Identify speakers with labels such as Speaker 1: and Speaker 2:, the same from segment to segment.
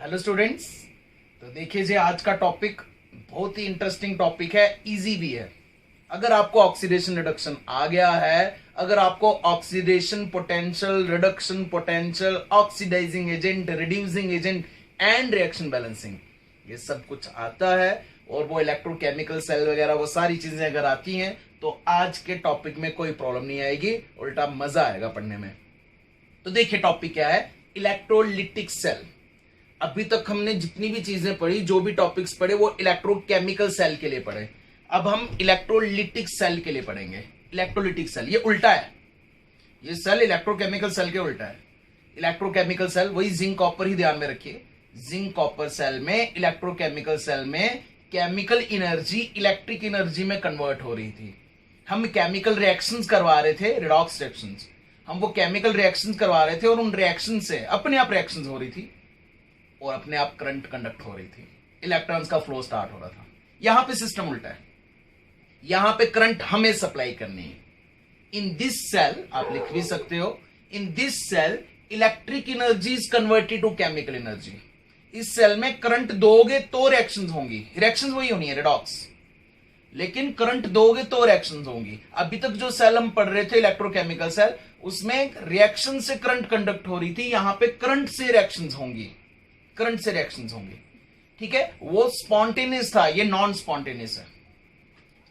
Speaker 1: Hello students. तो देखिए जी, आज का टॉपिक बहुत ही इंटरेस्टिंग टॉपिक है, इजी भी है। अगर आपको ऑक्सीडेशन रिडक्शन आ गया है, अगर आपको oxidation potential, reduction potential, oxidising agent, reducing agent and reaction balancing, ये सब कुछ आता है और वो इलेक्ट्रोकेमिकल सेल वगैरह वो सारी चीजें अगर आती हैं तो आज के टॉपिक में कोई प्रॉब्लम नहीं आएगी, उल्टा मजा आएगा पढ़ने में। तो देखिए टॉपिक क्या है, इलेक्ट्रोलिटिक सेल। अभी तक हमने जितनी भी चीजें पढ़ी, जो भी टॉपिक्स पढ़े, वो इलेक्ट्रोकेमिकल सेल के लिए पढ़े। अब हम इलेक्ट्रोलिटिक सेल के लिए पढ़ेंगे। इलेक्ट्रोलिटिक सेल ये उल्टा है, ये सेल इलेक्ट्रोकेमिकल सेल के उल्टा है। इलेक्ट्रोकेमिकल सेल वही जिंक कॉपर ही ध्यान में रखिए। जिंक कॉपर सेल में, इलेक्ट्रोकेमिकल सेल में केमिकल एनर्जी इलेक्ट्रिक एनर्जी में कन्वर्ट हो रही थी। हम केमिकल रिएक्शंस करवा रहे थे, रिडॉक्स रिएक्शंस। हम वो केमिकल रिएक्शंस करवा रहे थे और उन रिएक्शन से अपने आप रिएक्शंस हो रही थी और अपने आप करंट कंडक्ट हो रही थी, इलेक्ट्रॉन्स का फ्लो स्टार्ट हो रहा था। यहां पे सिस्टम उल्टा है, यहां पे करंट हमें सप्लाई करनी है। इन दिस सेल, आप लिख भी सकते हो, in this cell electric energy is converted to chemical energy. इस सेल में करंट दोगे तो रिएक्शंस होंगी, रिएक्शंस वही होनी है, रिडॉक्स, लेकिन करंट दोगे तो रिएक्शंस होंगी। अभी तक जो सेल हम पढ़ रहे थे इलेक्ट्रोकेमिकल सेल, उसमें रिएक्शन से करंट कंडक्ट हो रही थी, यहां पे करंट से रिएक्शंस होंगी, करंट से रिएक्शंस होंगी। ठीक है, वो स्पॉन्टेनियस था, ये नॉन स्पॉन्टेनियस है।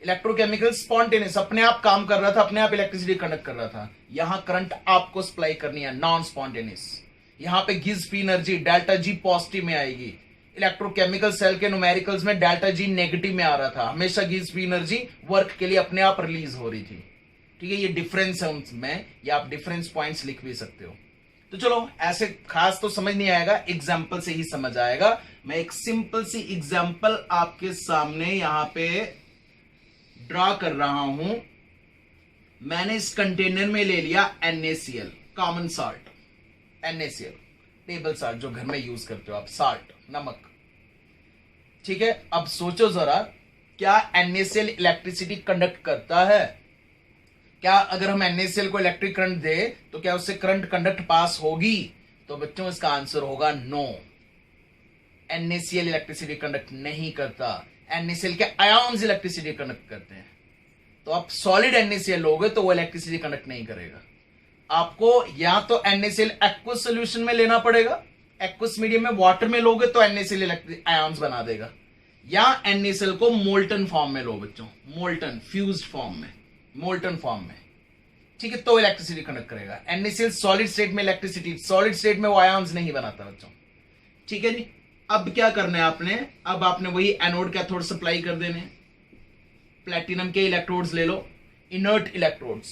Speaker 1: इलेक्ट्रोकेमिकल स्पॉन्टेनियस, अपने आप काम कर रहा था, अपने आप इलेक्ट्रिसिटी कंडक्ट कर रहा था। यहां करंट आपको सप्लाई करनी है, नॉन स्पॉन्टेनियस। यहां पे gives free energy delta G positive में आएगी। इलेक्ट्रोकेमिकल सेल के न्यूमेरिकल्स में डेल्टा जी नेगेटिव में आ रहा था, हमेशा गिव्स फ्री एनर्जी वर्क के लिए अपने आप रिलीज हो रही थी। ठीक है, ये डिफरेंस है उनमें, या आप डिफरेंस पॉइंट्स लिख भी सकते हो। तो चलो, ऐसे खास तो समझ नहीं आएगा, एग्जाम्पल से ही समझ आएगा। मैं एक सिंपल सी एग्जाम्पल आपके सामने यहां पे ड्रॉ कर रहा हूं। मैंने इस कंटेनर में ले लिया NaCl, common salt, NaCl, table salt जो घर में यूज करते हो आप, सॉल्ट, नमक। ठीक है, अब सोचो जरा, क्या NaCl इलेक्ट्रिसिटी कंडक्ट करता है? क्या अगर हम NaCl को इलेक्ट्रिक करंट दे तो क्या उससे करंट कंडक्ट पास होगी? तो बच्चों इसका आंसर होगा नो। NaCl इलेक्ट्रिसिटी कंडक्ट नहीं करता, NaCl के आयॉन्स इलेक्ट्रिसिटी कंडक्ट करते हैं। तो आप सॉलिड NaCl लोगे तो वो इलेक्ट्रिसिटी कंडक्ट नहीं करेगा। आपको या तो NaCl एक्वस सोल्यूशन में लेना पड़ेगा, एक्वस मीडियम में, वाटर में लोगे तो NaCl इलेक्ट्रिक आयॉन्स बना देगा, या NaCl को मोल्टन फॉर्म में लो बच्चों, मोल्टन फ्यूज्ड फॉर्म में, मोल्टन फॉर्म में। ठीक है, तो इलेक्ट्रिसिटी कंडक्ट करेगा। NaCl सॉलिड स्टेट में इलेक्ट्रिसिटी, सॉलिड स्टेट में वो आयॉन्स नहीं बनाता बच्चों। ठीक है जी, अब क्या करना है आपने? अब आपने वही एनोड कैथोड सप्लाई कर देने। प्लेटिनम के इलेक्ट्रोड्स ले लो, इनर्ट इलेक्ट्रोड्स।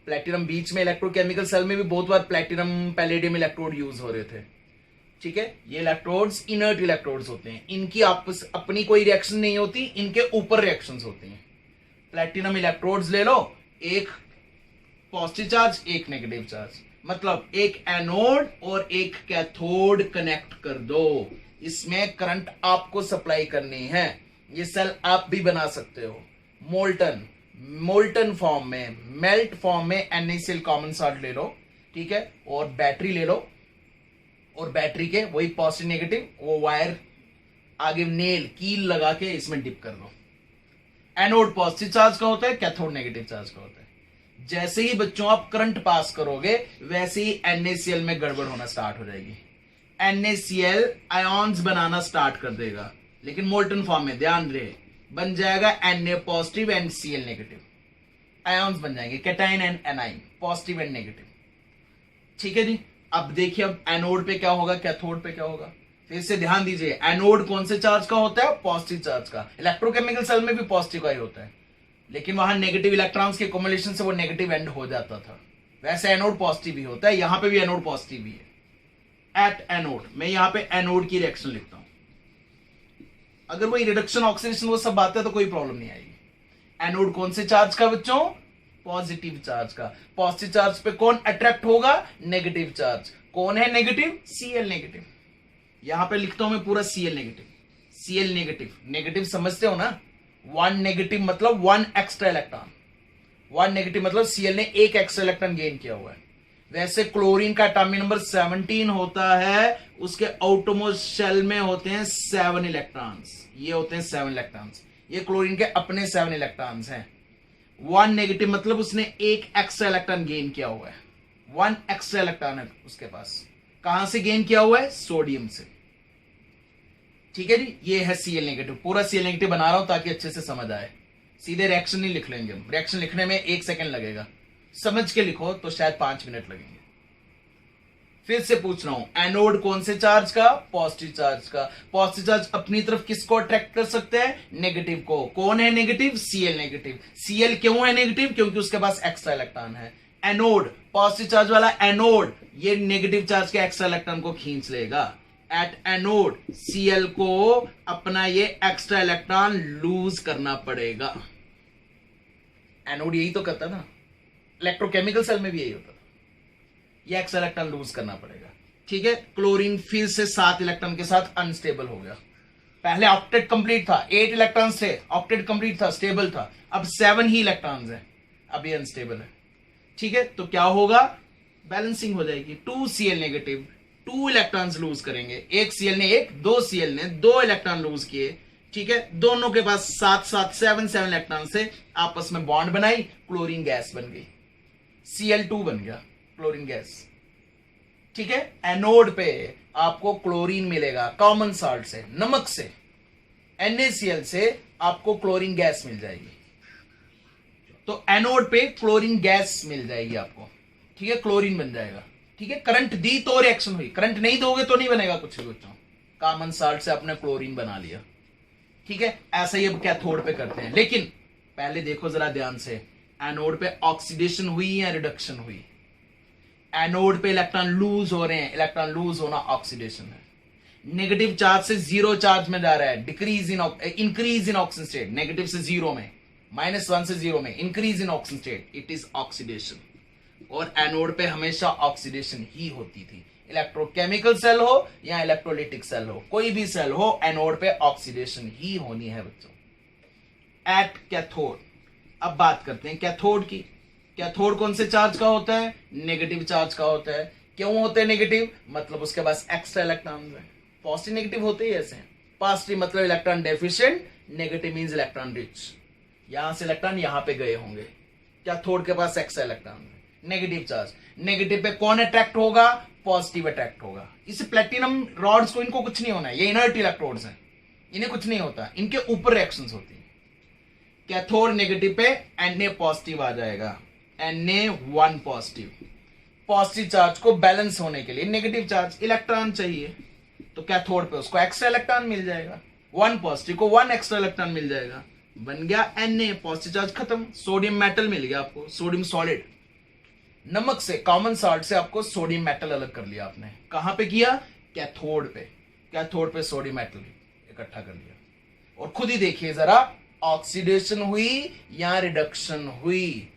Speaker 1: प्लेटिनम बीच में, इलेक्ट्रोकेमिकल सेल में भी बहुत बार प्लेटिनम पैलेडियम इलेक्ट्रोड यूज हो रहे थे। ठीक है, ये इलेक्ट्रोड्स इनर्ट इलेक्ट्रोड्स होते हैं, इनकी आपस अपनी कोई रिएक्शन नहीं होती, इनके ऊपर रिएक्शंस होती हैं। प्लेटिनम इलेक्ट्रोड्स ले लो, एक पॉजिटिव चार्ज, एक नेगेटिव चार्ज, मतलब एक एनोड और एक कैथोड कनेक्ट कर दो। इसमें करंट आपको सप्लाई करनी है। ये सेल आप भी बना सकते हो, मोल्टन, मोल्टन फॉर्म में, मेल्ट फॉर्म में NaCl कॉमन सॉल्ट ले लो। ठीक है, और बैटरी ले लो, और बैटरी के वही पॉजिटिव नेगेटिव, वो वायर आगे नेल कील लगा के इसमें डिप कर दो। एनोड पॉजिटिव चार्ज का होता है, कैथोड नेगेटिव चार्ज का होता है। जैसे ही बच्चों आप करंट पास करोगे, वैसे ही NaCl में गड़बड़ होना स्टार्ट हो जाएगी। NaCl आयॉन्स बनाना स्टार्ट कर देगा, लेकिन मोल्टन फॉर्म में, ध्यान रहे, बन जाएगा Na positive and Cl negative, ions बन जाएंगे, cation and A9, positive and negative. ठीक है जी, अब देखिए, अब एनोड पे क्या होगा, कैथोड पे क्या होगा। फिर से ध्यान दीजिए, एनोड कौन से चार्ज का होता है? पॉजिटिव चार्ज का। इलेक्ट्रोकेमिकल सेल में भी पॉजिटिव का ही होता है, लेकिन वहां नेगेटिव इलेक्ट्रॉन्स के एक्युमुलेशन से वो नेगेटिव एंड हो जाता था। वैसे एनोड पॉजिटिव ही होता है, यहां पे भी एनोड पॉजिटिव ही है। एट एनोड, मैं यहां पे एनोड की रिएक्शन लिखता हूं। अगर वही रिडक्शन, ऑक्सीडेशन, वो सब बात है तो कोई प्रॉब्लम नहीं आएगी। एनोड कौन से चार्ज का बच्चों? पॉजिटिव चार्ज का। पॉजिटिव चार्ज पे कौन अट्रैक्ट होगा? Negative charge. कौन है नेगेटिव? Cl negative. यहां पे लिखता हूं मैं पूरा Cl negative, Cl negative. Negative समझते हो ना, वन नेगेटिव मतलब one extra electron, one negative मतलब Cl ने एक एक्स्ट्रा इलेक्ट्रॉन गेन किया हुआ है। वैसे क्लोरीन का एटॉमिक नंबर 17 होता है, उसके आउटरमोस्ट शेल में होते हैं 7 इलेक्ट्रॉन्स, ये होते हैं 7 इलेक्ट्रॉन्स, ये क्लोरीन के अपने 7 इलेक्ट्रॉन्स हैं। 1 नेगेटिव मतलब उसने एक एक्स्ट्रा इलेक्ट्रॉन गेन किया हुआ है, 1 एक्स्ट्रा इलेक्ट्रॉन है उसके पास। कहां से गेन किया हुआ है? सोडियम से। ठीक है जी, ये है Cl नेगेटिव। पूरा Cl नेगेटिव बना रहा हूं ताकि अच्छे से समझ आए, सीधे रिएक्शन नहीं लिख लेंगे हम, रिएक्शन लिखने में 1 सेकंड लगेगा, समझ के लिखो तो शायद 5 मिनट लगेंगे। फिर से पूछ रहा हूं, एनोड कौन से चार्ज का? पॉजिटिव चार्ज का। पॉजिटिव चार्ज अपनी तरफ किसको अट्रैक्ट कर सकते हैं? नेगेटिव को। कौन है नेगेटिव? Cl negative. Cl क्यों है नेगेटिव? क्योंकि उसके पास एक्स्ट्रा इलेक्ट्रॉन है। एनोड, पॉजिटिव चार्ज वाला एनोड, ये नेगेटिव चार्ज के एक्स्ट्रा इलेक्ट्रॉन को खींच लेगा। एट एनोड Cl को अपना ये एक्स्ट्रा इलेक्ट्रॉन लूज करना पड़ेगा। एनोड यही तो करता ना, इलेक्ट्रोकेमिकल सेल में भी यही होता था, ये एक्स्ट्रा इलेक्ट्रॉन लूज करना पड़ेगा। ठीक है, क्लोरीन फिर से 7 इलेक्ट्रॉन के साथ अनस्टेबल हो गया। पहले ऑक्टेट कंप्लीट था, 8 इलेक्ट्रॉन थे, ऑक्टेट कंप्लीट था, स्टेबल था, अब 7 ही इलेक्ट्रॉन्स हैं, अब ये अनस्टेबल है। ठीक है, तो क्या होगा? बैलेंसिंग हो जाएगी। 2 Cl नेगेटिव 2 इलेक्ट्रॉन्स लूज करेंगे, एक Cl ने 1, 2 Cl ने 2 इलेक्ट्रॉन लूज किए। ठीक है, दोनों के पास 7 इलेक्ट्रॉन से आपस में बॉन्ड बनाई, क्लोरीन गैस बन गई, Cl2 बन गया क्लोरीन गैस। ठीक है, एनोड पे आपको क्लोरीन मिलेगा कॉमन साल्ट से, नमक से, NaCl से आपको क्लोरीन गैस मिल जाएगी। तो एनोड पे क्लोरीन गैस मिल जाएगी आपको। ठीक है, क्लोरीन बन जाएगा। ठीक है, करंट दी तो रिएक्शन हुई, करंट नहीं दोगे तो नहीं बनेगा कुछ भी बच्चों। कॉमन साल्ट से आपने क्लोरीन बना लिया। ठीक है, ऐसा ही अब कैथोड पे करते हैं, लेकिन पहले देखो जरा ध्यान से, एनोड पे ऑक्सीडेशन हुई या रिडक्शन हुई? एनोड पे इलेक्ट्रॉन लूज हो रहे हैं, इलेक्ट्रॉन लूज होना ऑक्सीडेशन है। नेगेटिव चार्ज से 0 चार्ज में जा रहा है, increase in oxygen state, negative से 0 में, -1 से 0 में, increase in oxygen state, it is oxidation. और एनोड पे हमेशा ऑक्सीडेशन ही होती थी, इलेक्ट्रोकेमिकल सेल हो या इलेक्ट्रोलिटिक सेल हो, कोई भी सेल हो, एनोड पे ऑक्सीडेशन ही होनी है बच्चों। एट कैथोड, अब बात करते हैं कैथोड की। कैथोड कौन से चार्ज का होता है? नेगेटिव चार्ज का होता है। क्यों होते हैं नेगेटिव? मतलब उसके पास एक्स्ट्रा इलेक्ट्रॉन है। पॉजिटिव नेगेटिव होते ही ऐसे हैं। पॉजिटिव मतलब electron deficient, negative means electron rich, यहां से इलेक्ट्रॉन यहां पे गए होंगे। कैथोड के पास एक्स्ट्रा इलेक्ट्रॉन है, नेगेटिव चार्ज। नेगेटिव पे कौन अट्रैक्ट होगा? पॉजिटिव अट्रैक्ट होगा। इस प्लेटिनम रॉड्स को, इनको कुछ नहीं होना है, ये इनर्ट इलेक्ट्रोड्स हैं, इन्हें कुछ नहीं होता, इनके ऊपर रिएक्शंस होती है। कैथोड नेगेटिव पे Na पॉजिटिव आ जाएगा, Na1 पॉजिटिव। पॉजिटिव चार्ज को बैलेंस होने के लिए नेगेटिव चार्ज इलेक्ट्रॉन चाहिए, तो कैथोड पे उसको एक्स्ट्रा इलेक्ट्रॉन मिल जाएगा। 1 पॉजिटिव को 1 एक्स्ट्रा इलेक्ट्रॉन मिल जाएगा, बन गया Na, पॉजिटिव चार्ज खत्म। सोडियम मेटल मिल गया आपको, सोडियम सॉलिड। नमक से, कॉमन साल्ट से आपको सोडियम मेटल अलग कर लिया आपने। कहां पे किया? कैथोड पे। कैथोड पे सोडियम मेटल इकट्ठा कर लिया। और खुद ही देखिए जरा, ऑक्सीडेशन हुई या रिडक्शन हुई?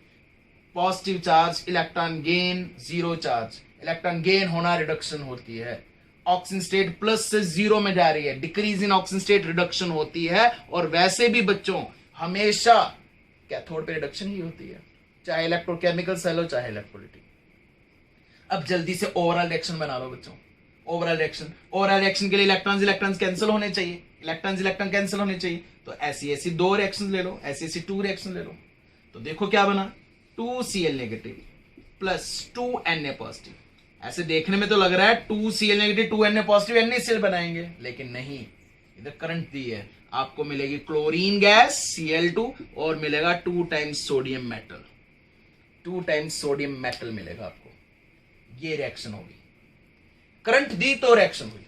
Speaker 1: Positive charge electron gain, 0 charge electron gain होना, रिडक्शन होती है। ऑक्सीजन स्टेट प्लस से 0 में जा रही है, decrease in oxygen state, reduction होती है। और वैसे भी बच्चों हमेशा कैथोड पे रिडक्शन ही होती है, चाहे इलेक्ट्रोकेमिकल सेल हो चाहे इलेक्ट्रोलिटिक। अब जल्दी से ओवरऑल रिएक्शन बना लो बच्चों। ओवरऑल रिएक्शन के लिए इलेक्ट्रॉन्स कैंसिल होने चाहिए, इलेक्ट्रॉन कैंसिल होने चाहिए। तो ऐसी 2 रिएक्शन ले लो, ऐसी 2 रिएक्शन ले लो। तो देखो क्या बना, 2 Cl negative plus 2 Na positive. ऐसे देखने में तो लग रहा है 2 Cl negative 2 Na positive NaCl बनाएंगे, लेकिन नहीं, इधर करंट दी है, आपको मिलेगी क्लोरीन गैस Cl2 और मिलेगा 2 times sodium metal, 2 times sodium metal मिलेगा आपको। ये रिएक्शन होगी, करंट दी तो रिएक्शन हुई।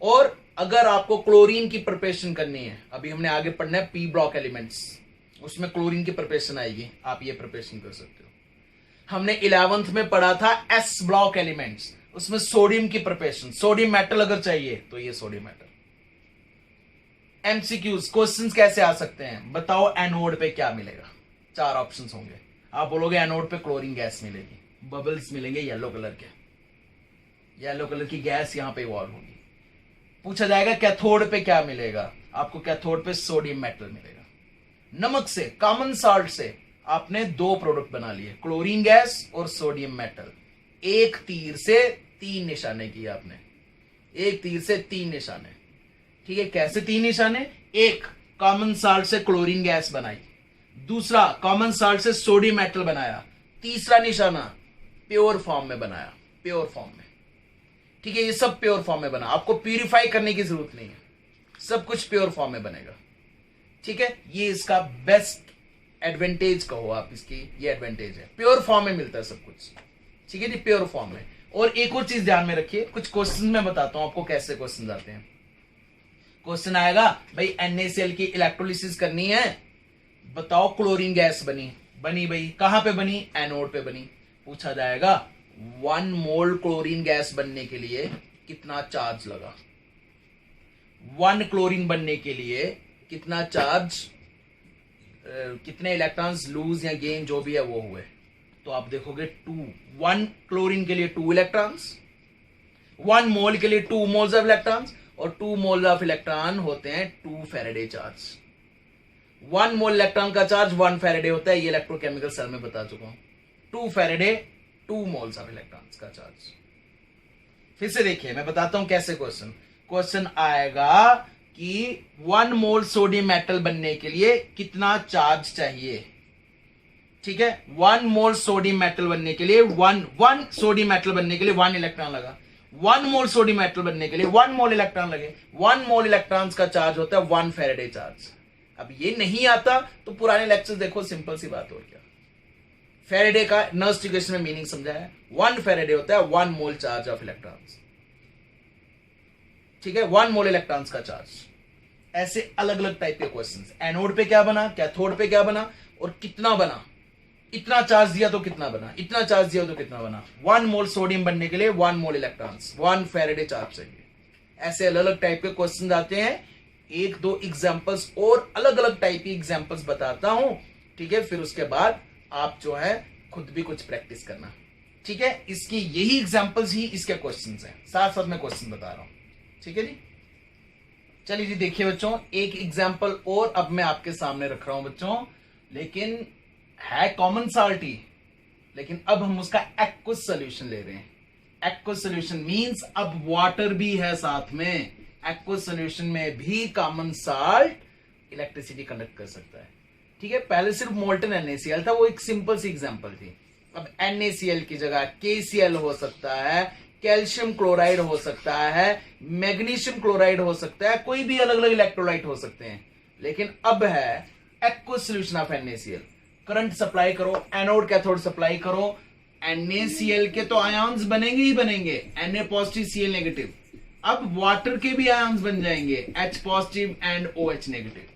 Speaker 1: और अगर आपको क्लोरीन की प्रिपरेशन करनी है, अभी हमने आगे पढ़ना है पी ब्लॉक एलिमेंट्स, उसमें क्लोरीन की प्रिपरेशन आएगी, आप ये प्रिपरेशन कर सकते हो। हमने 11th में पढ़ा था एस ब्लॉक एलिमेंट्स, उसमें सोडियम की प्रिपरेशन, सोडियम मेटल अगर चाहिए तो ये सोडियम मेटल। एमसीक्यूज, क्वेश्चंस कैसे आ सकते हैं? बताओ एनोड पे क्या मिलेगा? 4 ऑप्शंस होंगे, आप बोलोगे एनोड पे क्लोरीन गैस मिलेगी, बबल्स मिलेंगे येलो कलर के, येलो कलर की गैस यहां पे इवॉल्व होगी। पूछा जाएगा कैथोड पे क्या मिलेगा? आपको कैथोड पे सोडियम मेटल मिलेगा। नमक से, कॉमन साल्ट से आपने 2 प्रोडक्ट बना लिए, क्लोरीन गैस और सोडियम मेटल। एक तीर से 3 निशाने किए आपने, एक तीर से 3 निशाने। ठीक है, कैसे 3 निशाने? एक, कॉमन साल्ट से क्लोरीन गैस बनाई, दूसरा कॉमन साल्ट से सोडियम मेटल बनाया, तीसरा निशाना प्योर फॉर्म में बनाया, प्योर फॉर्म में। ठीक है, ये सब प्योर फॉर्म में बना, आपको प्यूरिफाई करने की जरूरत नहीं है, सब कुछ प्योर फॉर्म में बनेगा। ठीक है, ये इसका बेस्ट एडवांटेज कहो आप, इसकी ये एडवांटेज है, प्योर फॉर्म में मिलता है सब कुछ। ठीक है जी, प्योर फॉर्म में। और एक और चीज ध्यान में रखिए, कुछ क्वेश्चन में बताता हूं आपको कैसे क्वेश्चन आते हैं। क्वेश्चन आएगा भाई NaCl की इलेक्ट्रोलिसिस करनी है, बताओ क्लोरीन गैस बनी भाई, कहां पे बनी? एनोड पे बनी। पूछा जाएगा 1 मोल क्लोरीन गैस बनने के लिए कितना चार्ज लगा, 1 क्लोरीन बनने के लिए कितना चार्ज, कितने इलेक्ट्रॉन्स लूज या गेन जो भी है वो हुए। तो आप देखोगे 1 क्लोरीन के लिए 2 इलेक्ट्रॉन्स, 1 मोल के लिए 2 मोल्स ऑफ इलेक्ट्रॉन्स, और 2 मोल ऑफ इलेक्ट्रॉन होते हैं 2 फैराडे चार्ज। 1 मोल इलेक्ट्रॉन का चार्ज 1 फैराडे होता है, ये इलेक्ट्रोकेमिकल सेल में बता चुका हूं। 2 फैराडे 2 मोल्स ऑफ इलेक्ट्रॉन्स का चार्ज। फिर से देखिए, मैं बताता हूं कैसे क्वेश्चन आएगा कि 1 मोल सोडियम मेटल बनने के लिए कितना चार्ज चाहिए। ठीक है, 1 मोल सोडियम मेटल बनने के लिए 1 सोडियम मेटल बनने के लिए 1 इलेक्ट्रॉन लगा, 1 मोल सोडियम मेटल बनने के लिए 1 मोल इलेक्ट्रॉन लगे। 1 मोल इलेक्ट्रॉन्स का चार्ज होता है 1 फैराडे चार्ज। अब ये नहीं आता तो पुराने लेक्चर देखो, सिंपल सी बात। और क्या फैराडे का नर्स्ट इक्वेशन में मीनिंग समझा है, 1 फैराडे होता है 1 मोल चार्ज ऑफ इलेक्ट्रॉन्स। ठीक है, 1 मोल इलेक्ट्रॉन्स का चार्ज। ऐसे अलग अलग टाइप के क्वेश्चंस, एनोड पे क्या बना, कैथोड पे क्या बना, और कितना बना, इतना चार्ज दिया तो कितना बना, इतना चार्ज दिया तो कितना बना। 1 मोल सोडियम बनने के लिए 1 मोल इलेक्ट्रॉन्स, 1 फैराडे चार्ज चाहिए। ऐसे अलग अलग टाइप के क्वेश्चन आते हैं। 1-2 एग्जांपल्स और अलग अलग टाइप की एग्जांपल्स बताता हूं। ठीक है, फिर उसके बाद आप जो है खुद भी कुछ प्रैक्टिस करना। ठीक है, इसकी यही एग्जांपल्स ही इसके क्वेश्चंस हैं, साथ साथ मैं क्वेश्चन बता रहा हूं। ठीक है जी, चलिए जी देखिए बच्चों, एक एग्जांपल और अब मैं आपके सामने रख रहा हूं बच्चों, लेकिन है कॉमन साल्ट ही, लेकिन अब हम उसका एक्वस सॉल्यूशन ले रहे हैं। एक्वस सॉल्यूशन मींस अब वाटर भी है साथ में। एक्वस सॉल्यूशन में भी कॉमन साल्ट इलेक्ट्रिसिटी कंडक्ट कर सकता है। ठीक है, पहले सिर्फ मोल्टन NaCl था, वो एक सिंपल सी एग्जांपल थी। अब NaCl की जगह KCl हो सकता है, कैल्शियम क्लोराइड हो सकता है, मैग्नीशियम क्लोराइड हो सकता है, कोई भी अलग अलग इलेक्ट्रोलाइट हो सकते हैं। लेकिन अब है aqueous solution of NaCl। Current supply करो, एनोड कैथोड सप्लाई करो, NaCl के तो आयन्स बनेंगे ही बनेंगे, Na पॉजिटिव Cl नेगेटिव। अब वाटर के भी आयन्स बन जाएंगे, H positive and OH negative.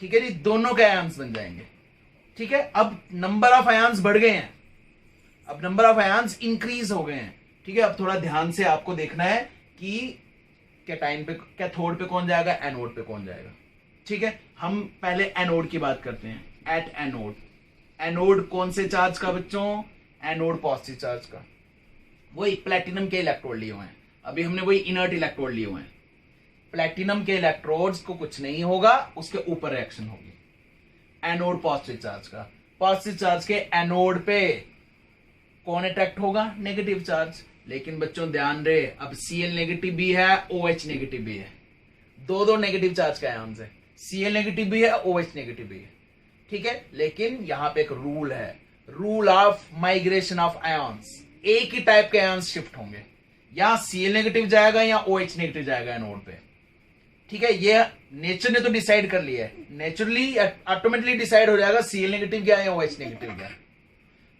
Speaker 1: ठीक है जी, दोनों के आयन्स बन जाएंगे। ठीक है, अब नंबर ऑफ आयन्स बढ़ गए हैं, अब नंबर ऑफ आयन्स इंक्रीज हो गए हैं। ठीक है, अब थोड़ा ध्यान से आपको देखना है कि कैटाइन पे, कैथोड पे कौन जाएगा, एनोड पे कौन जाएगा। ठीक है, हम पहले एनोड की बात करते हैं। एट एनोड, एनोड कौन से चार्ज का बच्चों? एनोड पॉजिटिव चार्ज का। वही प्लेटिनम के इलेक्ट्रोड लिए हुए हैं, अभी हमने वही इनर्ट इलेक्ट्रोड लिए हुए हैं। प्लेटिनम के इलेक्ट्रोड्स को कुछ नहीं होगा, उसके ऊपर रिएक्शन होगी। एनोड पॉजिटिव चार्ज का, पॉजिटिव चार्ज के एनोड पे कौन अट्रैक्ट होगा? Negative charge. लेकिन बच्चों ध्यान रहे, अब Cl नेगेटिव भी है, OH नेगेटिव भी है, दो नेगेटिव चार्ज के आयन्स है। Cl नेगेटिव भी है, OH नेगेटिव भी है। ठीक है, लेकिन यहां पे एक रूल है, rule of migration of ions. एक ही टाइप के आयन्स शिफ्ट होंगे, या Cl नेगेटिव जाएगा या OH नेगेटिव जाएगा एनोड पे। ठीक है, ये नेचर ने तो डिसाइड कर लिया है, नेचुरली ऑटोमेटिकली डिसाइड हो जाएगा Cl नेगेटिव गया या OH नेगेटिव गया।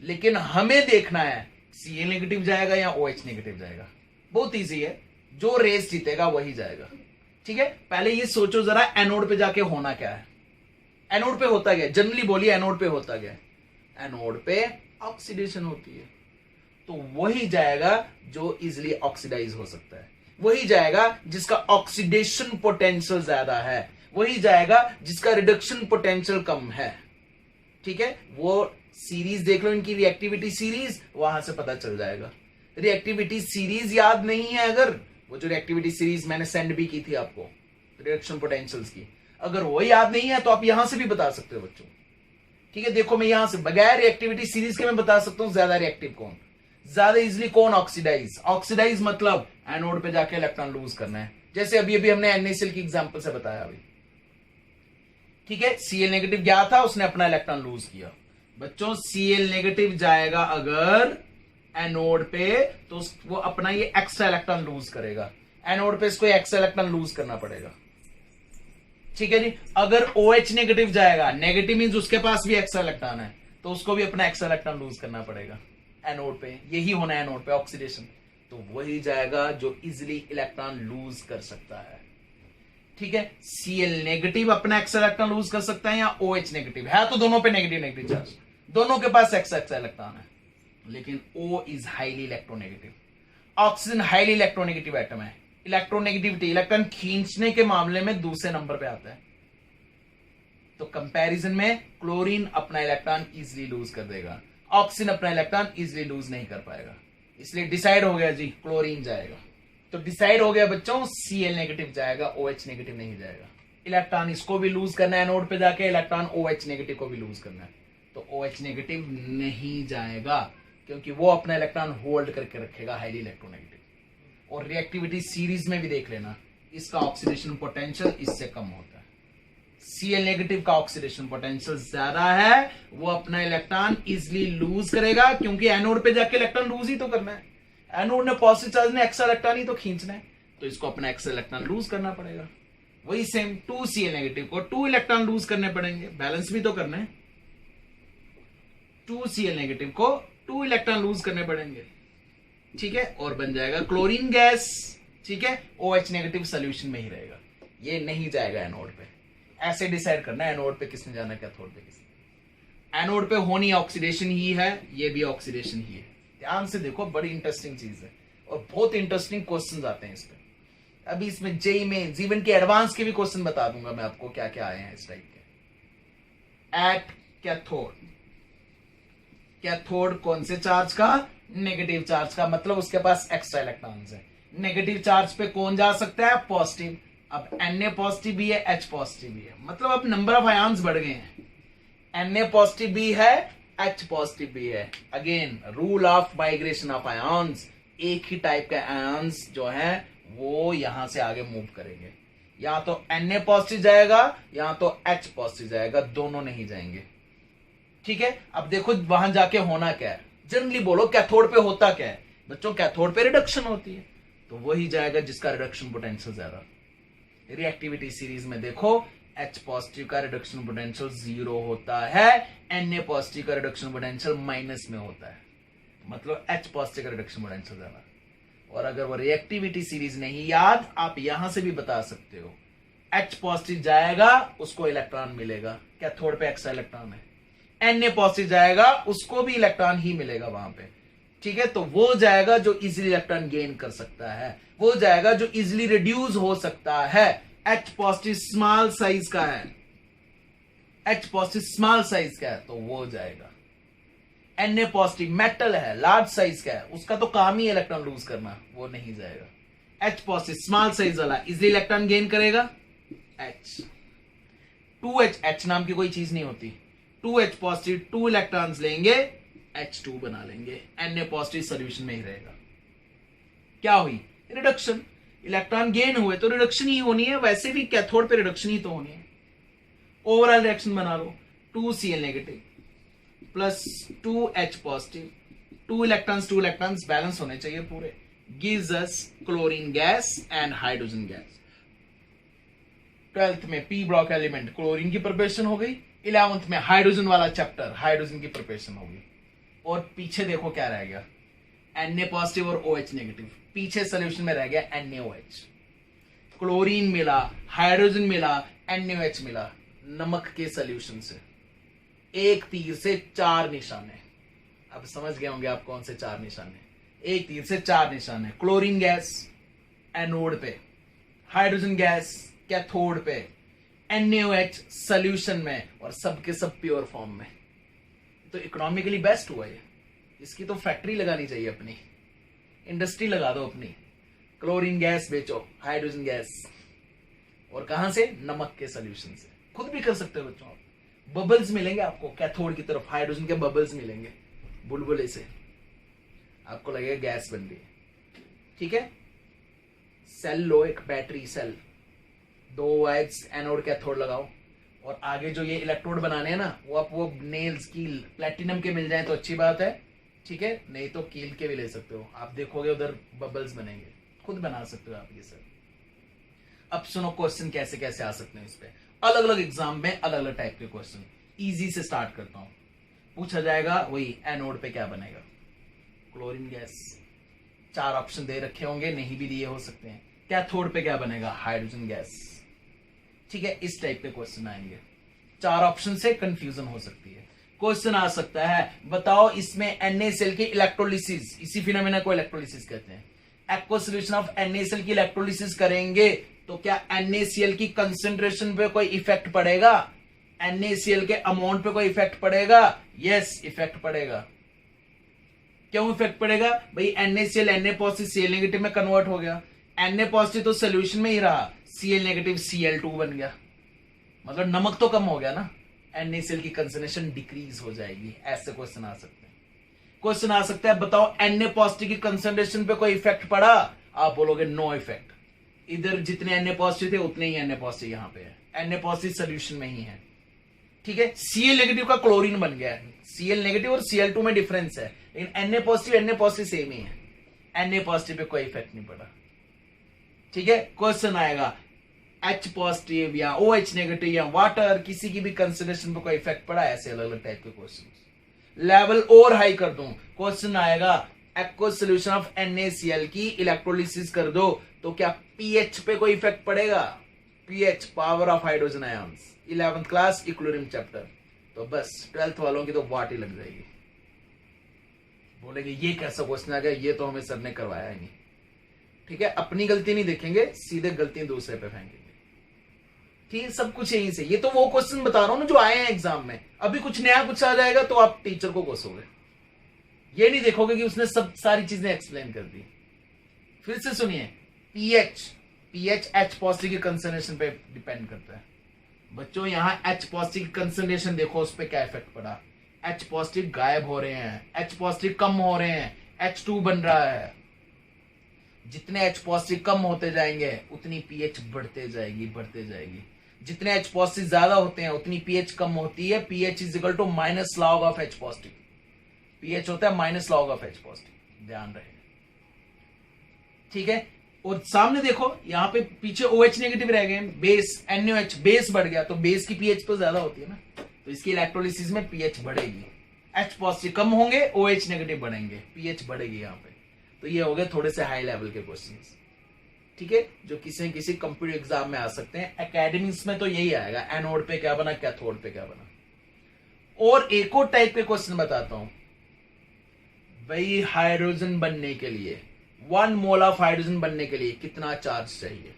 Speaker 1: लेकिन हमें देखना है Cl नेगेटिव जाएगा या OH नेगेटिव जाएगा। बहुत इजी है, जो रेस जीतेगा वही जाएगा। ठीक है, पहले ये सोचो जरा एनोड पे जाके होना क्या है। एनोड पे होता क्या, जनरली बोलिए एनोड पे होता क्या? एनोड पे ऑक्सीडेशन होती है, तो वही जाएगा जो इजिली ऑक्सीडाइज हो सकता है, वही जाएगा जिसका ऑक्सीडेशन पोटेंशियल ज्यादा है, वही जाएगा जिसका रिडक्शन पोटेंशियल कम है। ठीक है, वो सीरीज देख लो, इनकी रिएक्टिविटी सीरीज, वहां से पता चल जाएगा। रिएक्टिविटी सीरीज याद नहीं है अगर, वो जो रिएक्टिविटी सीरीज मैंने सेंड भी की थी आपको रिडक्शन पोटेंशियल्स की, अगर वो याद नहीं है तो आप यहां से भी बता सकते हो बच्चों। ठीक है, देखो मैं यहां से बगैर रिएक्टिविटी सीरीज के मैं बता सकता हूं ज्यादा रिएक्टिव कौन। ज्यादा इजिली कौन ऑक्सीडाइज, ऑक्सीडाइज मतलब एनोड पे जाके इलेक्ट्रॉन लूज करना है, जैसे अभी अभी हमने NaCl की एग्जांपल से बताया अभी, ठीक है। Cl नेगेटिव गया था, उसने अपना इलेक्ट्रॉन लूज किया। बच्चों Cl नेगेटिव जाएगा अगर एनोड पे, तो वो अपना ये एक्स्ट्रा इलेक्ट्रॉन लूज करेगा, एनोड पे इसको एक्स्ट्रा इलेक्ट्रॉन लूज करना पड़ेगा, ठीक है जी। अगर OH नेगेटिव जाएगा, नेगेटिव मींस उसके पास भी एक्स्ट्रा इलेक्ट्रॉन है, तो उसको भी अपना एक्स्ट्रा इलेक्ट्रॉन लूज करना पड़ेगा एनोड पे, यही होना है एनोड पे ऑक्सीडेशन, तो वही जाएगा जो इजिली इलेक्ट्रॉन लूज कर सकता है, ठीक है। Cl नेगेटिव अपना एक्स्ट्रा इलेक्ट्रॉन लूज कर सकता है, या OH नेगेटिव है, तो दोनों पे नेगेटिव नेगेटिव चार्ज, दोनों के पास एक्स्ट्रा इलेक्ट्रॉन है, लेकिन O is highly electronegative, oxygen highly electronegative atom है। इलेक्ट्रोनेगेटिविटी, इलेक्ट्रॉन खींचने के मामले में दूसरे नंबर पे आता है, तो कंपैरिजन में क्लोरीन अपना इलेक्ट्रॉन इजिली लूज कर देगा, ऑक्सीजन अपना इलेक्ट्रॉन इजिली लूज नहीं कर पाएगा, इसलिए डिसाइड हो गया जी क्लोरीन जाएगा। तो डिसाइड हो गया बच्चों, Cl नेगेटिव जाएगा, OH नेगेटिव नहीं जाएगा। इलेक्ट्रॉन इसको भी लूज करना है एनोड पे जाके, इलेक्ट्रॉन OH नेगेटिव को भी लूज करना है, तो OH नेगेटिव नहीं जाएगा, क्योंकि वो अपना इलेक्ट्रॉन होल्ड करके रखेगा हाईली इलेक्ट्रोनेगेटिव। और रिएक्टिविटी सीरीज में भी देख लेना, इसका ऑक्सीडेशन पोटेंशियल इससे कम होता है। Cl नेगेटिव का ऑक्सीडेशन पोटेंशियल ज्यादा है, वो अपना इलेक्ट्रॉन इजिली लूज करेगा, क्योंकि एनोड पे जाके इलेक्ट्रॉन लूज ही तो करना है, एनोड ने पॉजिटिव चार्ज ने एक्स्ट्रा इलेक्ट्रॉन ही तो खींचना है, तो इसको अपना एक्स्ट्रा इलेक्ट्रॉन लूज करना पड़ेगा। वही सेम 2Cl नेगेटिव को 2 इलेक्ट्रॉन लूज करने पड़ेंगे, बैलेंस भी तो करना है, 2Cl नेगेटिव को 2 इलेक्ट्रॉन लूज करने पड़ेंगे, ठीक है, और बन जाएगा क्लोरीन गैस, ठीक है। OH नेगेटिव सोल्यूशन में ही रहेगा, ये नहीं जाएगा एनोड पे। ऐसे डिसाइड करना है एनोड पे किसने जाना, कैथोड पे किसने। एनोड पे होनी ऑक्सीडेशन ही है, ये भी ऑक्सीडेशन ही है, ध्यान से देखो, बड़ी इंटरेस्टिंग चीज है, और बहुत इंटरेस्टिंग क्वेश्चन आते हैं इस पे। अभी इसमें जेई में जीवन के एडवांस के भी क्वेश्चन बता दूंगा मैं आपको, क्या क्या आए हैं इस टाइप के। एट कैथोड, कैथोड कौन से चार्ज का, नेगेटिव चार्ज का, मतलब उसके पास एक्स्ट्रा इलेक्ट्रॉन्स है। नेगेटिव चार्ज पे कौन जा सकता है, पॉजिटिव। अब Na पॉजिटिव भी है, H पॉजिटिव भी है, मतलब अब नंबर ऑफ आयन्स बढ़ गए हैं। Na पॉजिटिव भी है, H पॉजिटिव भी है। Again rule of migration of ions, एक ही टाइप के आयन्स जो हैं वो यहां से आगे मूव करेंगे, या तो Na पॉजिटिव जाएगा या तो H पॉजिटिव जाएगा, दोनों नहीं जाएंगे, ठीक है। अब देखो वहां जाके होना क्या है, जनरली बोलो कैथोड पे होता क्या है बच्चों, कैथोड पे रिडक्शन होती है, तो वही जाएगा जिसका रिडक्शन पोटेंशियल ज्यादा। रिएक्टिविटी सीरीज में देखो, H पॉजिटिव का रिडक्शन पोटेंशियल 0 होता है, Na पॉजिटिव का रिडक्शन पोटेंशियल माइनस में होता है, मतलब H पॉजिटिव का रिडक्शन पोटेंशियल ज्यादा। और अगर वो रिएक्टिविटी सीरीज नहीं याद, आप यहां से भी बता सकते हो, H पॉजिटिव जाएगा उसको इलेक्ट्रॉन मिलेगा, कैथोड पे एक्स्ट्रा इलेक्ट्रॉन है। Na पॉजिटिव जाएगा उसको भी इलेक्ट्रॉन ही मिलेगा वहां पे, ठीक है। तो वो जाएगा जो इजिली इलेक्ट्रॉन गेन कर सकता है, वो जाएगा जो इजिली रिड्यूस हो सकता है। H पॉजिटिव स्मॉल साइज का है, H पॉजिटिव स्मॉल साइज का है, तो वो जाएगा। Na पॉजिटिव मेटल है, लार्ज साइज का है, उसका तो काम ही इलेक्ट्रॉन लूज करना, वो नहीं जाएगा। H पॉजिटिव स्मॉल साइज वाला इजिली इलेक्ट्रॉन गेन करेगा, H। 2H, H नाम की कोई चीज नहीं होती, 2H पॉजिटिव 2 इलेक्ट्रॉन्स लेंगे, H2 बना लेंगे, Na पॉजिटिव सोल्यूशन में ही रहेगा। क्या हुई, रिडक्शन, इलेक्ट्रॉन गेन हुए तो रिडक्शन ही होनी है, वैसे भी कैथोड पे रिडक्शन ही तो होनी है। ओवरऑल रिएक्शन बना लो, 2Cl negative plus 2H positive, 2 electrons balance होने चाहिए पूरे, gives us chlorine gas and hydrogen gas. 12th में पी ब्लॉक एलिमेंट क्लोरीन की प्रिपरेशन हो गई, 11th में हाइड्रोजन वाला चैप्टर हाइड्रोजन की प्रिपरेशन हो गई। और पीछे देखो क्या रह गया, Na पॉजिटिव और OH नेगेटिव, पीछे सोल्यूशन में रह गया NaOH। क्लोरीन मिला, हाइड्रोजन मिला, NaOH मिला, नमक के सोल्यूशन से। एक तीर से 4 निशाने, अब समझ गए होंगे आप कौन से 4 निशाने, एक तीर से 4 निशाने। क्लोरीन गैस एनोड पे, हाइड्रोजन गैस कैथोड पे, NaOH सोल्यूशन में, और सबके सब प्योर फॉर्म में। तो इकोनॉमिकली बेस्ट हुआ ये, इसकी तो फैक्ट्री लगानी चाहिए, अपनी इंडस्ट्री लगा दो अपनी, क्लोरीन गैस बेचो, हाइड्रोजन गैस, और कहां से, नमक के सोल्यूशन से। खुद भी कर सकते हो बच्चों आप, बबल्स मिलेंगे आपको कैथोड की तरफ, हाइड्रोजन के बबल्स मिलेंगे बुलबुले से। आपको लगेगा गैस बन रही है। ठीक है, सेल लो, एक battery cell, 2 wires anode cathode लगाओ, और आगे जो ये इलेक्ट्रोड बनाने हैं ना, वो आप वो नेल्स कील प्लेटिनम के मिल जाए तो अच्छी बात है। ठीक है, नहीं तो कील के भी ले सकते हो। आप देखोगे उधर बबल्स बनेंगे, खुद बना सकते हो आप ये सब। अब सुनो क्वेश्चन कैसे कैसे आ सकते हैं इस पे। अलग अलग एग्जाम में अलग अलग टाइप के क्वेश्चन। इजी से स्टार्ट करता हूं। पूछा जाएगा वही एनोड पे क्या बनेगा, क्लोरीन गैस। 4 ऑप्शन दे रखे होंगे, नहीं भी दिए हो सकते हैं। कैथोड पे क्या बनेगा, हाइड्रोजन गैस। ठीक है, इस टाइप के क्वेश्चन आएंगे। 4 ऑप्शन से कंफ्यूजन हो सकती है। क्वेश्चन आ सकता है, बताओ इसमें NaCl की इलेक्ट्रोलिसिस, इसी फिनोमेना को इलेक्ट्रोलिसिस कहते हैं। एक्वस सॉल्यूशन ऑफ NaCl की इलेक्ट्रोलिसिस करेंगे तो क्या NaCl की कंसेंट्रेशन पे कोई इफेक्ट पड़ेगा, NaCl के अमाउंट पे कोई इफेक्ट पड़ेगा? यस, इफेक्ट पड़ेगा। क्यों इफेक्ट पड़ेगा भाई? NaCl Na positive Cl negative में कन्वर्ट हो गया, Na पॉजिटिव तो सोल्यूशन में ही रहा, Cl नेगेटिव Cl2 बन गया, मतलब नमक तो कम हो गया ना, NaCl की कंसेंट्रेशन डिक्रीज हो जाएगी। ऐसे क्वेश्चन आ सकते हैं। क्वेश्चन आ सकता है, बताओ Na पॉजिटिव की कंसेंट्रेशन पे कोई इफेक्ट पड़ा? आप बोलोगे नो इफेक्ट। इधर जितने Na पॉजिटिव थे उतने ही Na पॉजिटिव यहां पे है, Na पॉजिटिव सोल्यूशन में ही है। ठीक है, Cl नेगेटिव का क्लोरीन बन गया है। Cl नेगेटिव और Cl2 में डिफरेंस है, लेकिन Na पॉजिटिव सेम ही है। Na पॉजिटिव पे कोई इफेक्ट नहीं पड़ा। ठीक है, क्वेश्चन आएगा H पॉजिटिव या OH नेगेटिव या वाटर, किसी की भी कंसेंट्रेशन पे कोई इफेक्ट पड़ा? ऐसे अलग अलग टाइप के क्वेश्चन। लेवल और हाई कर दूं, क्वेश्चन आएगा एक्वस सॉल्यूशन ऑफ NaCl की इलेक्ट्रोलिसिस कर दो तो क्या pH पे कोई इफेक्ट पड़ेगा? pH, power of hydrogen ions, 11th class equilibrium chapter. तो बस 12th वालों की तो वाट ही लग जाएगी, बोलेंगे ये कैसा क्वेश्चन आ गया, ये तो हमें सर ने करवाया ही नहीं। ठीक है, अपनी गलती नहीं देखेंगे, सीधे गलती दूसरे पे फेंकेंगे। ठीक है, सब कुछ यहीं से। ये तो वो क्वेश्चन बता रहा हूं ना जो आए हैं एग्जाम में। अभी कुछ नया कुछ आ जाएगा तो आप टीचर को कोसोगे, ये नहीं देखोगे कि उसने सब सारी चीजें एक्सप्लेन कर दी। फिर से सुनिए, पीएच H पॉजिटिव की कंसेंट्रेशन पे डिपेंड करता है। बच्चों यहां H पॉजिटिव की कंसेंट्रेशन देखो, उस पर क्या इफेक्ट पड़ा। H पॉजिटिव गायब हो रहे हैं, H पॉजिटिव कम हो रहे हैं, H2 बन रहा है। जितने H पॉजिटिव कम होते जाएंगे उतनी pH बढ़ते जाएगी। जितने H पॉजिटिव ज्यादा होते हैं उतनी pH कम होती है। pH is equal to minus log of H positive. pH होता है minus log of H positive, ध्यान रहे। ठीक है, और सामने देखो यहां पे पीछे OH नेगेटिव रह गए, बेस NaOH, बेस बढ़ गया तो बेस की pH तो ज्यादा होती है ना, तो इसकी इलेक्ट्रोलिसिस में pH बढ़ेगी। H पॉजिटिव कम होंगे, OH नेगेटिव बढ़ेंगे, pH बढ़ेगी यहां पे। तो ये हो गए थोड़े से हाई लेवल के क्वेश्चंस। ठीक है, जो किसी न किसी कंप्यूटर एग्जाम में आ सकते हैं। एकेडमिक्स में तो यही आएगा, एनोड पे क्या बना, कैथोड पे क्या बना। और एक और टाइप के क्वेश्चन बताता हूं भाई, हाइड्रोजन बनने के लिए 1 मोल ऑफ हाइड्रोजन बनने के लिए कितना चार्ज चाहिए?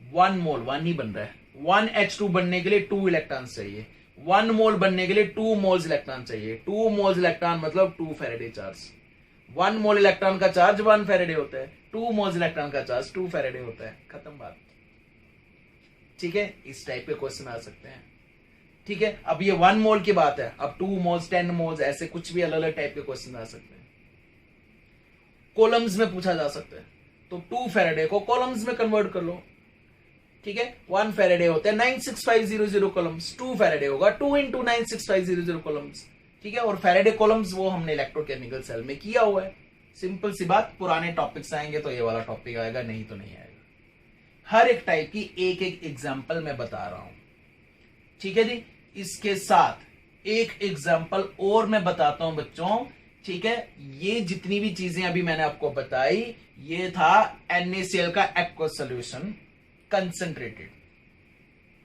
Speaker 1: 1 मोल, 1 ही बन रहा है। 1 H2 बनने के लिए 2 इलेक्ट्रॉन चाहिए। 1 मोल बनने के लिए 2 मोल्स इलेक्ट्रॉन चाहिए। 2 मोल्स इलेक्ट्रॉन मतलब 2 फैराडे चार्ज। 1 मोल इलेक्ट्रॉन का चार्ज 1 फैराडे होता है, 2 मोल्स इलेक्ट्रॉन का चार्ज 2 फैराडे होता है, खत्म बात। ठीक है, इस टाइप के क्वेश्चन आ सकते हैं। ठीक है, अब ये 1 मोल की बात है, अब 2 मोल्स 10 मोल्स ऐसे कुछ भी अलग अलग टाइप के क्वेश्चन आ सकते हैं। कॉलम्स में पूछा जा सकता है, तो 2 फैराडे को कॉलम्स में कन्वर्ट कर लो। ठीक है, 1 फैराडे होते हैं 96500 कॉलम्स, 2 फैराडे होगा 2 into 96500 कॉलम्स। ठीक है, और फैराडे कॉलम्स वो हमने इलेक्ट्रोकेमिकल सेल में किया हुआ है। सिंपल सी बात, पुराने टॉपिक्स आएंगे तो ये वाला टॉपिक आएगा, नहीं तो नहीं आएगा। हर एक टाइप की एक एक एग्जाम्पल मैं बता रहा हूं। ठीक है जी, इसके साथ एक एग्जाम्पल और मैं बताता हूं बच्चों। ठीक है, ये जितनी भी चीजें अभी मैंने आपको बताई, ये था NaCl का एक्वस सॉल्यूशन कंसंट्रेटेड।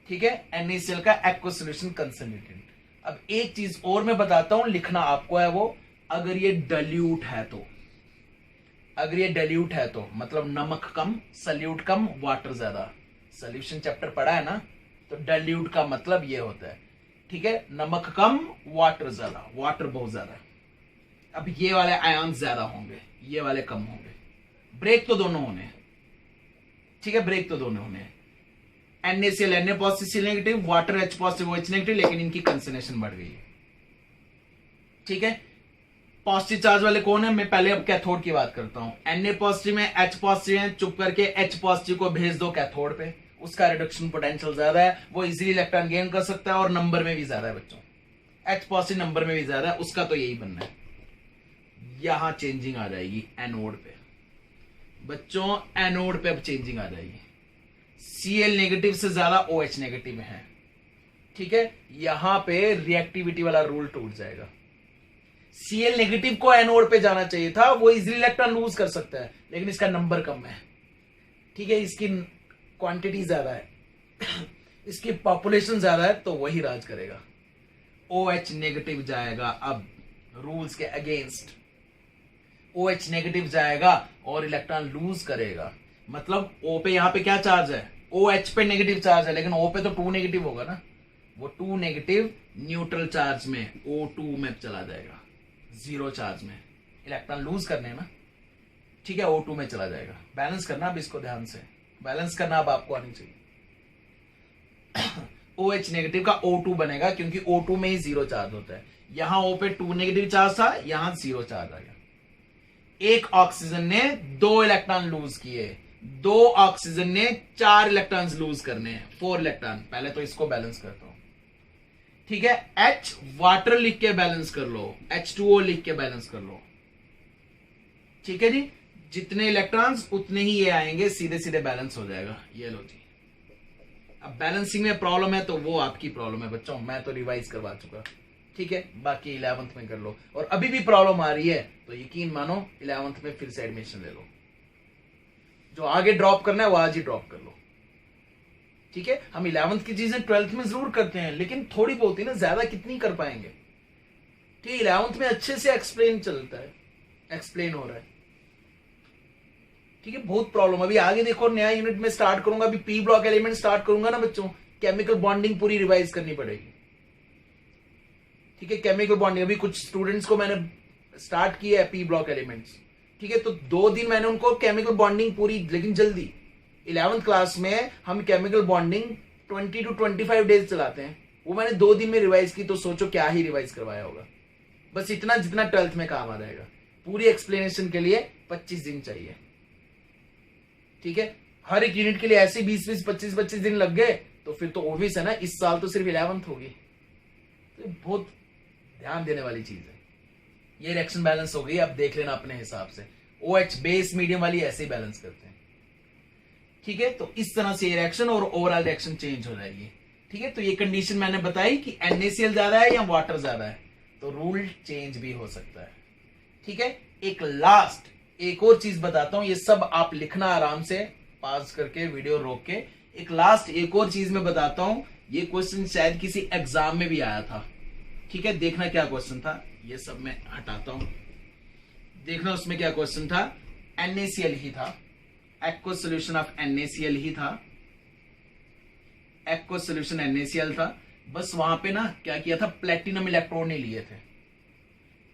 Speaker 1: ठीक है, NaCl का एक्वस सॉल्यूशन कंसंट्रेटेड। अब एक चीज और मैं बताता हूं, लिखना आपको है वो, अगर ये डाइल्यूट है तो, अगर ये डाइल्यूट है तो मतलब नमक कम, सल्यूट कम, वाटर ज्यादा। सॉल्यूशन चैप्टर पढ़ा है ना, तो डाइल्यूट का मतलब ये होता है। ठीक है, नमक कम, वाटर ज्यादा, वाटर बहुत ज्यादा। अब ये वाले आयन ज्यादा होंगे, ये वाले कम होंगे। ब्रेक तो दोनों होने। ठीक है, ब्रेक तो दोनों होने। NaCl Na positive Cl negative, water H positive OH negative, लेकिन इनकी कंसंट्रेशन बढ़ गई है। ठीक है, पॉजिटिव चार्ज वाले कौन है, मैं पहले अब कैथोड की बात करता हूं। Na पॉजिटिव है, H पॉजिटिव है, चुप करके H पॉजिटिव को भेज दो कैथोड पे, उसका रिडक्शन पोटेंशियल ज्यादा है, वो इजीली इलेक्ट्रॉन गेन कर सकता है और नंबर में भी ज्यादा है बच्चों। H पॉजिटिव नंबर में भी ज्यादा है, उसका तो यही बनना है। यहां चेंजिंग आ जाएगी एनोड पे बच्चों, एनोड पे अब चेंजिंग आ जाएगी। Cl नेगेटिव से ज्यादा OH नेगेटिव है, ठीक है। यहां पे रिएक्टिविटी वाला रूल टूट जाएगा। Cl नेगेटिव को एनोड पे जाना चाहिए था, वो इजीली इलेक्ट्रॉन लूज कर सकता है, लेकिन इसका नंबर कम है, ठीक है, इसकी क्वांटिटी ज्यादा है, इसकी पॉपुलेशन ज्यादा है, तो वही राज करेगा। OH नेगेटिव जाएगा अब रूल्स के अगेंस्ट, OH नेगेटिव जाएगा और इलेक्ट्रॉन लूज करेगा। मतलब O पे यहां पे क्या चार्ज है, OH पे नेगेटिव चार्ज है, लेकिन O पे तो 2 नेगेटिव होगा ना, वो 2 नेगेटिव न्यूट्रल चार्ज में O2 में चला जाएगा, 0 चार्ज में, इलेक्ट्रॉन लूज करने ना, ठीक है, O2 में चला जाएगा। बैलेंस करना अब इसको ध्यान से, बैलेंस करना अब आपको आनी चाहिए। OH नेगेटिव का O2 बनेगा, क्योंकि O2 में ही 0 चार्ज होता है। यहां O पे 2 नेगेटिव चार्ज था, यहां 0 चार्ज आ गया। एक ऑक्सीजन ने 2 इलेक्ट्रॉन लूज किए, 2 ऑक्सीजन ने 4 इलेक्ट्रॉन लूज करने हैं, 4 इलेक्ट्रॉन। पहले तो इसको बैलेंस करता हूं, ठीक है। H वाटर लिख के बैलेंस कर लो, H2O लिख के बैलेंस कर लो, ठीक है जी। जितने इलेक्ट्रॉन्स उतने ही ये आएंगे, सीधे सीधे बैलेंस हो जाएगा। ये लो जी। अब बैलेंसिंग में प्रॉब्लम है तो वो आपकी प्रॉब्लम है बच्चों, मैं तो रिवाइज करवा चुका, ठीक है। बाकी 11th में कर लो, और अभी भी प्रॉब्लम आ रही है तो यकीन मानो 11th में फिर से एडमिशन ले लो। जो आगे ड्रॉप करना है वो आज ही ड्रॉप कर लो, ठीक है। हम 11th की चीजें 12th में जरूर करते हैं, लेकिन थोड़ी बहुत ही ना, ज्यादा कितनी कर पाएंगे, ठीक है। 11th में अच्छे से एक्सप्लेन चलता है, एक्सप्लेन हो रहा है, ठीक है। बहुत प्रॉब्लम अभी आगे देखो, नया यूनिट में स्टार्ट करूंगा, अभी पी ब्लॉक एलिमेंट स्टार्ट करूंगा ना बच्चों, केमिकल बॉन्डिंग पूरी रिवाइज करनी पड़ेगी, ठीक है। केमिकल बॉन्डिंग अभी कुछ स्टूडेंट्स को मैंने स्टार्ट किया है पी ब्लॉक एलिमेंट्स, ठीक है। तो 2 दिन मैंने उनको केमिकल बॉन्डिंग पूरी, लेकिन जल्दी 11th क्लास में हम केमिकल बॉन्डिंग 20 to 25 डेज चलाते हैं, वो मैंने 2 दिन में रिवाइज की, तो सोचो क्या ही रिवाइज करवाया होगा। बस इतना जितना 12th में काम आ जाएगा। पूरी एक्सप्लेनेशन के लिए 25 दिन चाहिए, ठीक है। हर एक यूनिट के लिए ऐसे 20-20, 25-25 दिन लग गए तो फिर तो ऑब्वियस है ना, इस साल तो सिर्फ 11th होगी। तो बहुत ध्यान देने वाली चीज है। ये रिएक्शन बैलेंस हो गई, अब देख लेना अपने हिसाब से। OH बेस मीडियम वाली ऐसे ही बैलेंस करते हैं, ठीक है। तो इस तरह से ये रिएक्शन और ओवरऑल रिएक्शन चेंज हो जाएगी, ठीक है। तो ये कंडीशन मैंने बताई कि NaCl ज्यादा है या वाटर ज्यादा है, तो रूल चेंज भी हो सकता है, ठीक है। एक और चीज बताता हूं, ये सब आप लिखना आराम से, पास करके वीडियो रोक के। एक और चीज मैं बताता हूं, ये क्वेश्चन शायद किसी एग्जाम में भी आया था, ठीक है। देखना क्या क्वेश्चन था, ये सब मैं हटाता हूं, देखना उसमें क्या क्वेश्चन था। NaCl ही था, एक्व सोल्यूशन ऑफ NaCl ही था, एक्व सोल्यूशन NaCl था। बस वहां पे ना क्या किया था, प्लेटिनम इलेक्ट्रॉन नहीं लिए थे,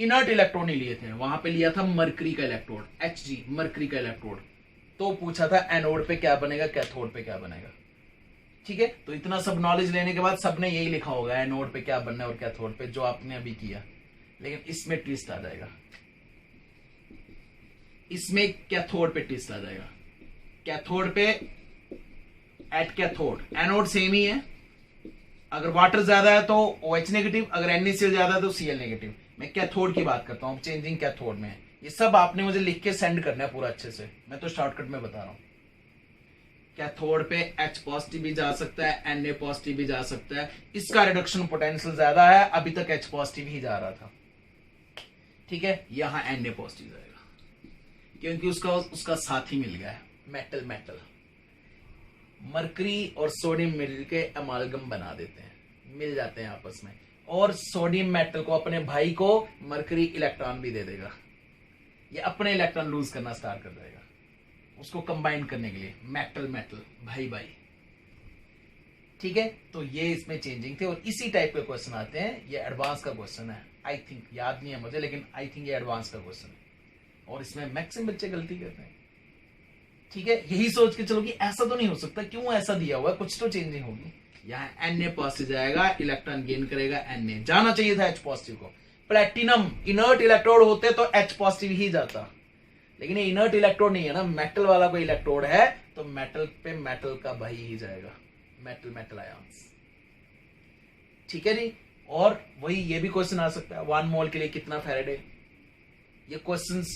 Speaker 1: इनर्ट इलेक्ट्रॉन नहीं लिए थे, वहां पे लिया था मरकरी का इलेक्ट्रोड, Hg मरकरी का इलेक्ट्रोड। तो पूछा था एनोड पे क्या बनेगा, कैथोड पे क्या बनेगा, ठीक है। तो इतना सब नॉलेज लेने के बाद सबने यही लिखा होगा, एनोड पे क्या बनना है और कैथोड पे, जो आपने अभी किया। लेकिन इसमें ट्विस्ट आ जाएगा, इसमें कैथोड पे ट्विस्ट आ जाएगा। कैथोड पे एट कैथोड एनोड सेम ही है, अगर वाटर ज्यादा है तो OH नेगेटिव, अगर NaCl ज्यादा है तो Cl नेगेटिव। मैं कैथोड की बात करता हूं, चेंजिंग कैथोड में। ये सब आपने मुझे लिख के सेंड करना है पूरा अच्छे से, मैं तो शॉर्टकट में बता रहा हूं। कैथोड पे H पॉजिटिव भी जा सकता है, Na पॉजिटिव भी जा सकता है, इसका रिडक्शन पोटेंशियल ज्यादा है, अभी तक H पॉजिटिव ही जा रहा था, ठीक है। यहां Na पॉजिटिव जाएगा, क्योंकि उसका साथी मिल गया है, मेटल। मरकरी और सोडियम मिल के अमालगम बना देते हैं, मिल जाते हैं आपस में, और सोडियम मेटल को, अपने भाई को मरकरी इलेक्ट्रॉन भी दे देगा, ये अपने इलेक्ट्रॉन लूज करना स्टार्ट कर देगा, उसको कंबाइन करने के लिए। मेटल भाई, ठीक है। तो ये इसमें चेंजिंग थे, और इसी टाइप के क्वेश्चन आते हैं। ये एडवांस का क्वेश्चन है, आई थिंक, याद नहीं है मुझे, लेकिन आई थिंक ये एडवांस का क्वेश्चन है, और इसमें मैक्सिमम बच्चे गलती करते हैं, ठीक है। यही सोच के चलो कि ऐसा तो नहीं हो सकता, क्यों ऐसा दिया हुआ है, कुछ तो चेंजिंग होगी। यहाँ Na पॉजिटिव जाएगा, इलेक्ट्रॉन गेन करेगा Na, जाना चाहिए था H पॉजिटिव को, प्लेटिनम इनर्ट इलेक्ट्रोड होते तो H पॉजिटिव ही जाता, लेकिन ये इनर्ट इलेक्ट्रोड नहीं है ना, मेटल वाला कोई इलेक्ट्रोड है तो मेटल पे मेटल का भाई ही जाएगा, मेटल मेटल आयंस। ठीक है जी। और वही ये भी क्वेश्चन आ सकता है 1 मोल के लिए कितना फैराडे, ये क्वेश्चंस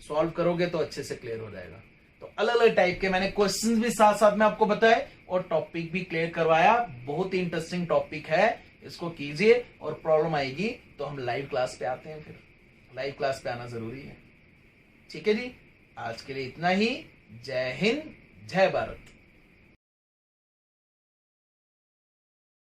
Speaker 1: सॉल्व करोगे तो अच्छे से क्लियर हो जाएगा। तो अलग अलग टाइप के मैंने क्वेश्चंस भी साथ साथ में आपको बताए और टॉपिक भी क्लियर करवाया। बहुत ही इंटरेस्टिंग टॉपिक है, इसको कीजिए और प्रॉब्लम आएगी तो हम लाइव क्लास पे आते हैं, फिर लाइव क्लास पे आना जरूरी है। ठीक है जी, आज के लिए इतना ही। जय हिंद, जय भारत।